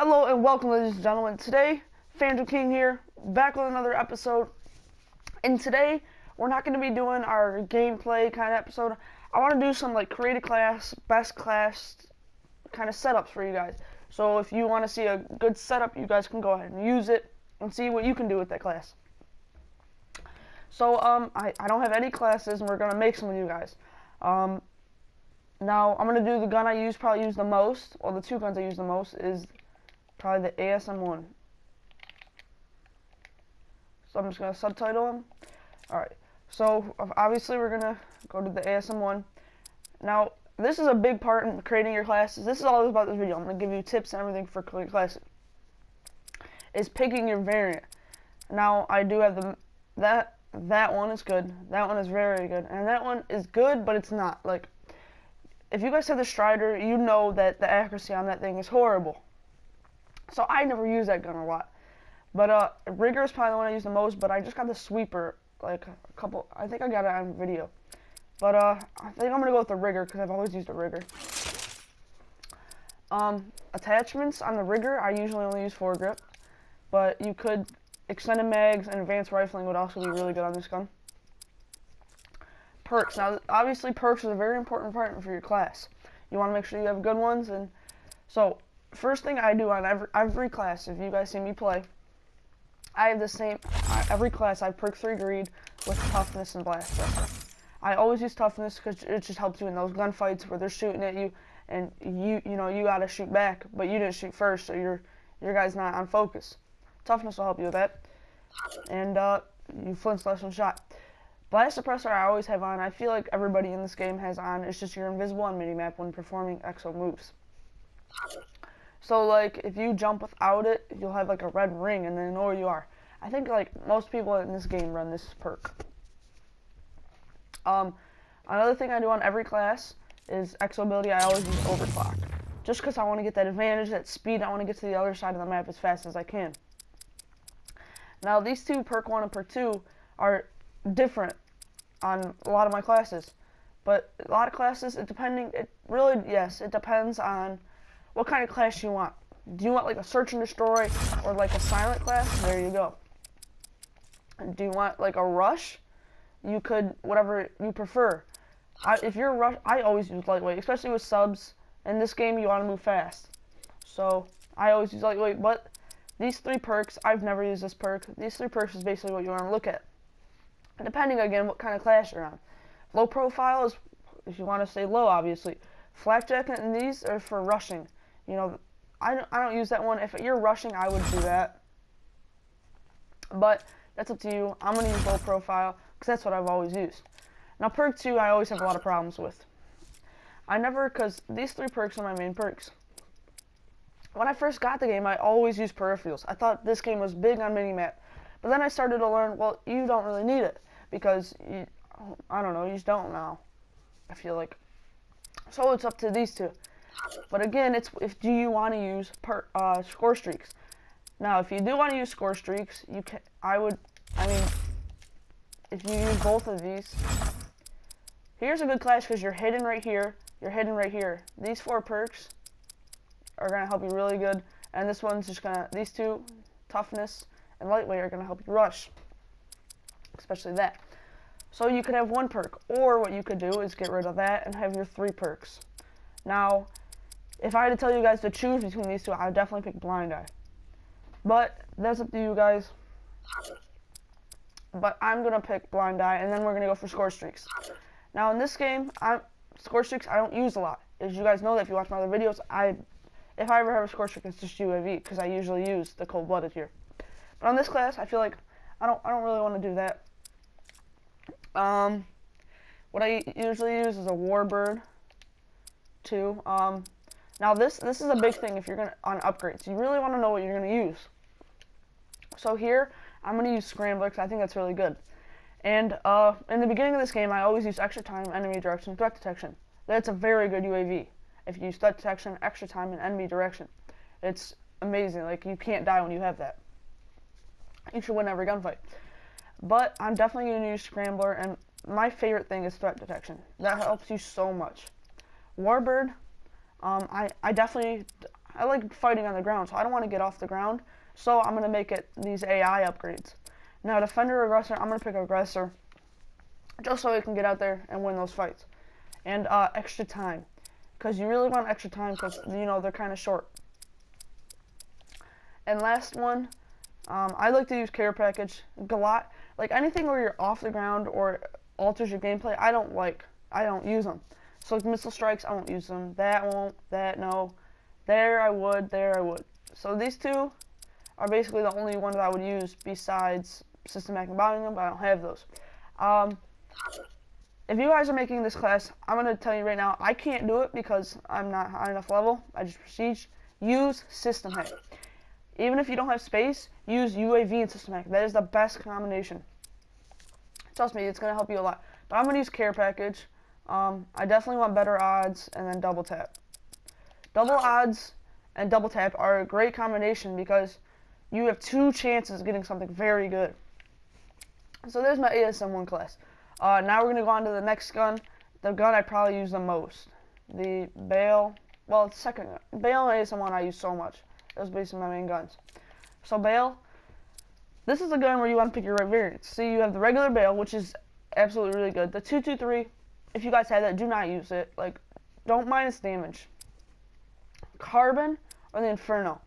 Hello and welcome, ladies and gentlemen. Today, Phantom King here, back with another episode. And today, we're not going to be doing our gameplay kind of episode. I want to do some like create a class, best class kind of setups for you guys. So if you want to see a good setup, you guys can go ahead and use it and see what you can do with that class. So I don't have any classes, and we're going to make some with you guys. Now I'm going to do the gun I probably use the most, or the two guns I use the most is probably the ASM1. So I'm just going to subtitle them. Alright, so obviously we're going to go to the ASM1. Now, this is a big part in creating your classes. This is all about this video. I'm going to give you tips and everything for creating classes. Is picking your variant. Now, I do have that one is good. That one is very good. And that one is good, but it's not. Like, if you guys have the Strider, you know that the accuracy on that thing is horrible. So I never use that gun a lot. But Rigger is probably the one I use the most, but I just got the Sweeper, like a couple, I think I got it on video. But I think I'm gonna go with the Rigger because I've always used a Rigger. Attachments on the Rigger, I usually only use foregrip, but you could, extended mags and advanced rifling would also be really good on this gun. Perks, now obviously perks is a very important part for your class. You want to make sure you have good ones, and so first thing I do on every class, if you guys see me play, I have the same, every class I have perk 3 greed with toughness and blast pressure. I always use toughness because it just helps you in those gunfights where they're shooting at you and you gotta shoot back, but you didn't shoot first, so your guy's not on focus. Toughness will help you with that, and you flinch less when shot. Blast suppressor I always have on. I feel like everybody in this game has on. It's just you're invisible on minimap when performing exo moves. So like if you jump without it, you'll have like a red ring and then know where you are. I think like most people in this game run this perk. Another thing I do on every class is exo ability. I always use overclock, just because I want to get that advantage, that speed. I want to get to the other side of the map as fast as I can. Now these two, perk 1 and perk 2, are different on a lot of my classes, but a lot of classes, it depends on what kind of class you want. Do you want like a search and destroy or like a silent class? There you go. Do you want like a rush? You could, whatever you prefer. If you're rush, I always use lightweight, especially with subs. In this game, you want to move fast, so I always use lightweight. But these 3 perks, I've never used this perk. These 3 perks is basically what you want to look at, depending again what kind of class you're on. Low profile is if you want to stay low, obviously. Flakjack and these are for rushing. You know, I don't use that one. If you're rushing, I would do that. But that's up to you. I'm going to use low profile because that's what I've always used. Now, perk 2, I always have a lot of problems with. Because these 3 perks are my main perks. When I first got the game, I always used peripherals. I thought this game was big on minimap. But then I started to learn, well, you don't really need it. Because, I don't know, you just don't now. I feel like. So it's up to these 2. But again, do you want to use score streaks? Now, if you do want to use score streaks, if you use both of these, here's a good clash because you're hidden right here, you're hidden right here. These 4 perks are going to help you really good, and this one's just going to, these 2, toughness and lightweight, are going to help you rush, especially that. So you could have 1 perk, or what you could do is get rid of that and have your 3 perks. Now, if I had to tell you guys to choose between these 2, I would definitely pick Blind Eye. But that's up to you guys. But I'm going to pick Blind Eye, and then we're going to go for score streaks. Now in this game, score streaks I don't use a lot. As you guys know that if you watch my other videos, if I ever have a score streak, it's just UAV, because I usually use the cold-blooded here. But on this class, I feel like I don't really want to do that. What I usually use is a Warbird too. Now this is a big thing if you're on upgrades. You really want to know what you're gonna use. So here I'm gonna use Scrambler because I think that's really good. And in the beginning of this game, I always use extra time, enemy direction, threat detection. That's a very good UAV. If you use threat detection, extra time, and enemy direction, it's amazing. Like, you can't die when you have that. You should win every gunfight. But I'm definitely going to use Scrambler, and my favorite thing is threat detection. That helps you so much. Warbird, I definitely I like fighting on the ground, so I don't want to get off the ground. So I'm going to make it these AI upgrades. Now, defender, aggressor, I'm going to pick aggressor, just so we can get out there and win those fights. And extra time, because you really want extra time, because, you know, they're kind of short. And last one, I like to use care package. Galat, like anything where you're off the ground or alters your gameplay, I don't use them. So like missile strikes, I won't use them. That won't, that no. There I would, there I would. So these two are basically the only ones I would use besides systematic bombing them, but I don't have those. If you guys are making this class, I'm going to tell you right now, I can't do it because I'm not high enough level. I just prestige. Use system hack. Even if you don't have space, use UAV and system hack. That is the best combination. Trust me, it's going to help you a lot. But I'm going to use care package. I definitely want better odds and then double tap. Double odds and double tap are a great combination because you have 2 chances of getting something very good. So there's my ASM1 class. Now we're going to go on to the next gun. The gun I probably use the most. The Bale. Well, it's second gun. Bale and ASM1 I use so much. Those are basically my main guns. So Bale. This is a gun where you want to pick your right variants. See, you have the regular Bale, which is absolutely really good. The 223, if you guys have that, do not use it. Like, don't minus damage. Carbon or the Inferno.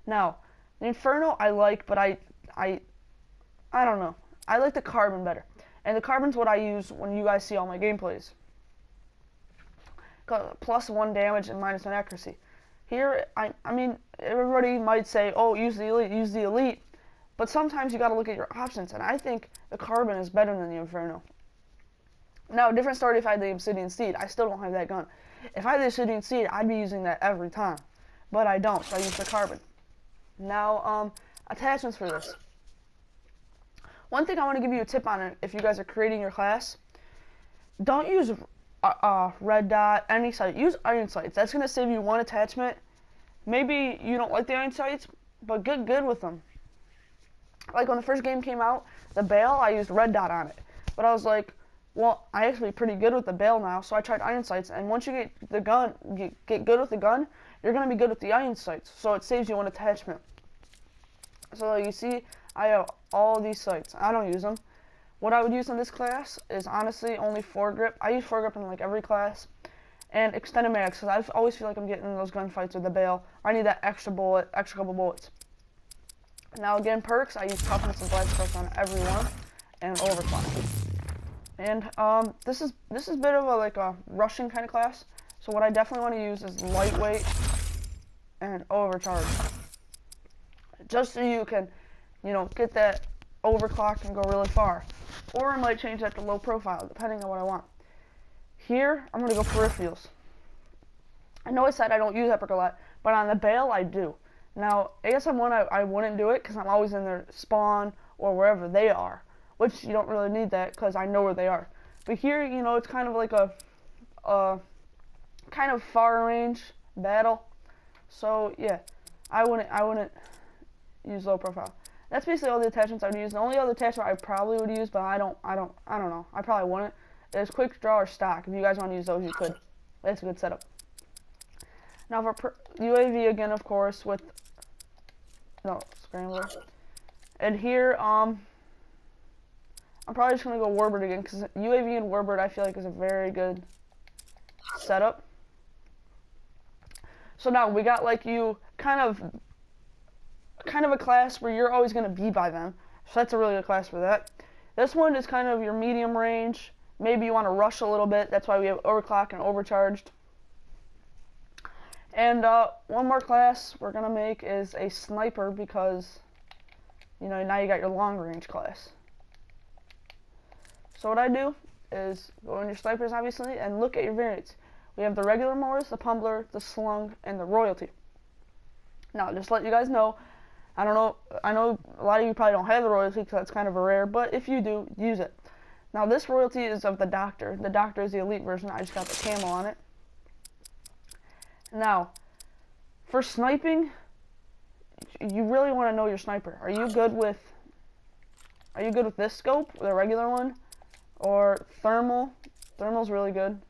Now, the Inferno I like, but I don't know. I like the Carbon better. And the Carbon's what I use when you guys see all my gameplays. Plus 1 damage and minus 1 accuracy. Here, I mean, everybody might say, oh, use the Elite, use the Elite. But sometimes you gotta look at your options, and I think the Carbon is better than the Inferno. Now, different story if I had the Obsidian Steed. I still don't have that gun. If I had the Obsidian Steed, I'd be using that every time. But I don't, so I use the Carbon. Now, attachments for this. One thing I want to give you a tip on it, if you guys are creating your class, don't use red dot, any sight. Use iron sights. That's going to save you 1 attachment. Maybe you don't like the iron sights, but get good with them. Like when the first game came out, the Bale, I used red dot on it. But I was like, well, I actually pretty good with the Bale now, so I tried iron sights. And once you get the gun, get good with the gun, you're going to be good with the iron sights. So it saves you 1 attachment. So you see, I have all these sights. I don't use them. What I would use in this class is honestly only foregrip. I use foregrip in like every class. And extended mags, because I always feel like I'm getting in those gunfights with the Bale. I need that extra bullet, extra couple bullets. Now again, perks, I use toughness and blast perks on everyone, and overclock. And this is a bit of a rushing kind of class. So what I definitely want to use is lightweight and overcharge, just so you can, you know, get that overclock and go really far. Or I might change that to low profile, depending on what I want. Here, I'm gonna go peripherals. I know I said I don't use epic a lot, but on the Bale I do. Now, ASM1, I wouldn't do it because I'm always in their spawn or wherever they are, which you don't really need that because I know where they are. But here, you know, it's kind of like a kind of far range battle. So yeah, I wouldn't use low profile. That's basically all the attachments I would use. The only other attachment I probably would use, but I don't know. I probably wouldn't. Is quick draw or stock. If you guys want to use those, you could. That's a good setup. Now for UAV again, of course, with scrambler. And here, I'm probably just gonna go Warbird again because UAV and Warbird I feel like is a very good setup. So now we got like you kind of a class where you're always gonna be by them. So that's a really good class for that. This one is kind of your medium range. Maybe you want to rush a little bit. That's why we have overclock and overcharged. And one more class we're gonna make is a sniper because, you know, now you got your long range class. So what I do is go in your snipers obviously and look at your variants. We have the regular Morris, the Pumbler, the Slung, and the Royalty. Now just to let you guys know, I know a lot of you probably don't have the Royalty because that's kind of a rare, but if you do, use it. Now this Royalty is of the Doctor. The Doctor is the elite version. I just got the camo on it. Now, for sniping, you really want to know your sniper. Are you good with this scope, the regular one, or thermal? Thermal's really good.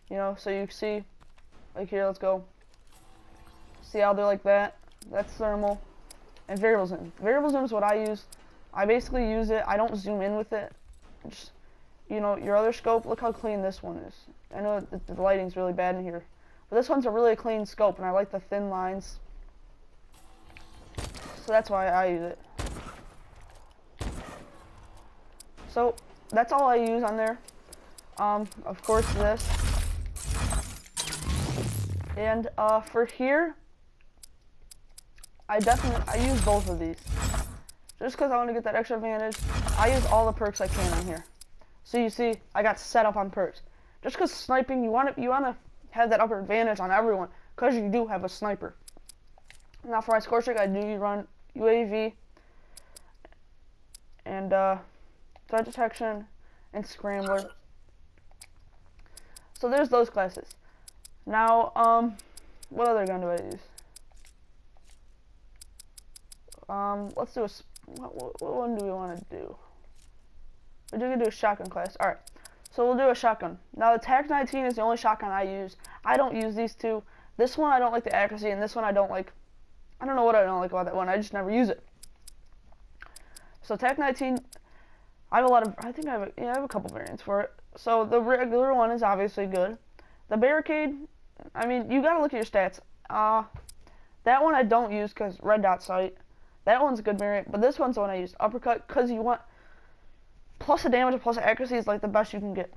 You know, so you see, like here, let's go. See how they're like that? That's thermal. And variable zoom. Variable zoom is what I use. I basically use it. I don't zoom in with it. Just, you know, your other scope, look how clean this one is. I know that the lighting's really bad in here. But this one's a really clean scope, and I like the thin lines. So that's why I use it. So that's all I use on there. Of course this. And for here, I use both of these. Just because I want to get that extra advantage, I use all the perks I can on here. So you see, I got set up on perks. Just because sniping, you want to have that upper advantage on everyone, because you do have a sniper. Now for my score streak, I do run UAV and threat detection and scrambler. So there's those classes. Now, what other gun do I use? Let's do what one do we want to do? We're going to do a shotgun class. Alright, so we'll do a shotgun. Now the TAC-19 is the only shotgun I use. I don't use these two. This one I don't like the accuracy, and this one I don't like. I don't know what I don't like about that one. I just never use it. So TAC-19, I have a lot of, I have a couple variants for it. So the regular one is obviously good. The barricade, I mean, you gotta look at your stats. That one I don't use because red dot sight. That one's a good variant, but this one's the one I use. Uppercut, because you want plus the damage and plus the accuracy is like the best you can get.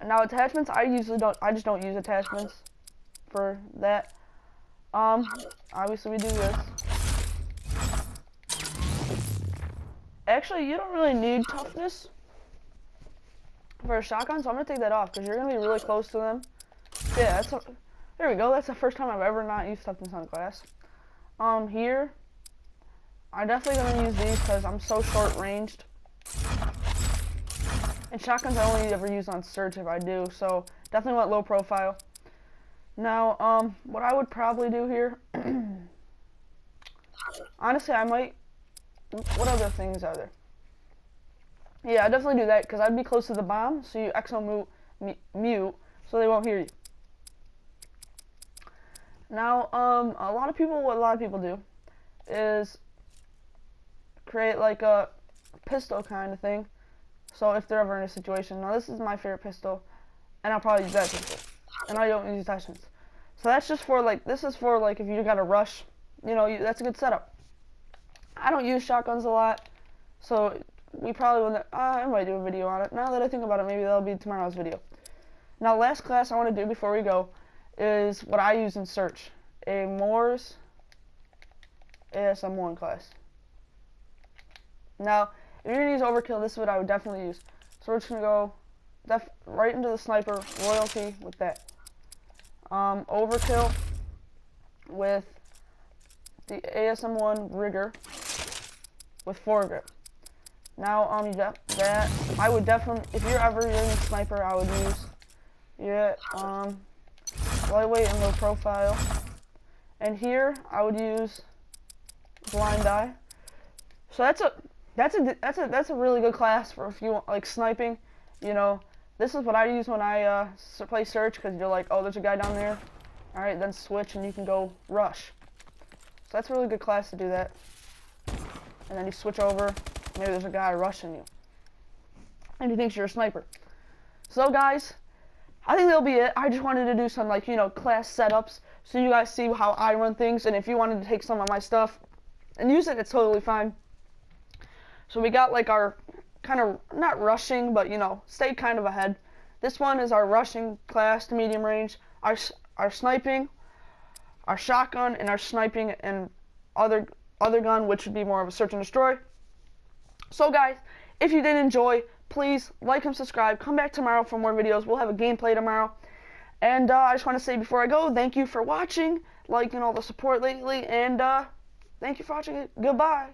Now attachments, I just don't use attachments for that. Obviously we do this. Actually, you don't really need toughness for a shotgun, so I'm gonna take that off because you're gonna be really close to them. Yeah, there we go. That's the first time I've ever not used toughness on class. Here, I'm definitely gonna use these because I'm so short ranged. And shotguns I only ever use on search if I do, so definitely want low profile. Now, what I would probably do here, honestly, I might, what other things are there? Yeah, I definitely do that because I'd be close to the bomb, so you exo mute, so they won't hear you. Now, what a lot of people do is create like a pistol kind of thing. So if they're ever in a situation, now this is my favorite pistol, and I'll probably use that pistol, and I don't use attachments. So that's just for like, this is for like if you gotta rush, you know, that's a good setup. I don't use shotguns a lot, so we probably wouldn't, I might do a video on it. Now that I think about it, maybe that'll be tomorrow's video. Now last class I want to do before we go is what I use in search, a Moore's ASM1 class. Now, if you're going to use overkill, this is what I would definitely use. So we're just going to go right into the sniper royalty with that. Overkill with the ASM1 rigger with foregrip. Now, that I would definitely, if you're ever using sniper, I would use lightweight and low profile. And here I would use blind eye. So that's a really good class for if you want like sniping. You know, this is what I use when I play search, because you're like, oh, there's a guy down there. All right, then switch and you can go rush. So that's a really good class to do that. And then you switch over. Maybe there's a guy rushing you, and he thinks you're a sniper. So guys, I think that'll be it. I just wanted to do some like, you know, class setups so you guys see how I run things, and if you wanted to take some of my stuff and use it, it's totally fine. So we got like our kind of, not rushing, but you know, stay kind of ahead. This one is our rushing class to medium range, our sniping, our shotgun, and our sniping and other gun, which would be more of a search and destroy. So guys, if you did enjoy, please like and subscribe. Come back tomorrow for more videos. We'll have a gameplay tomorrow. And I just want to say before I go, thank you for watching, liking all the support lately, and thank you for watching it. Goodbye.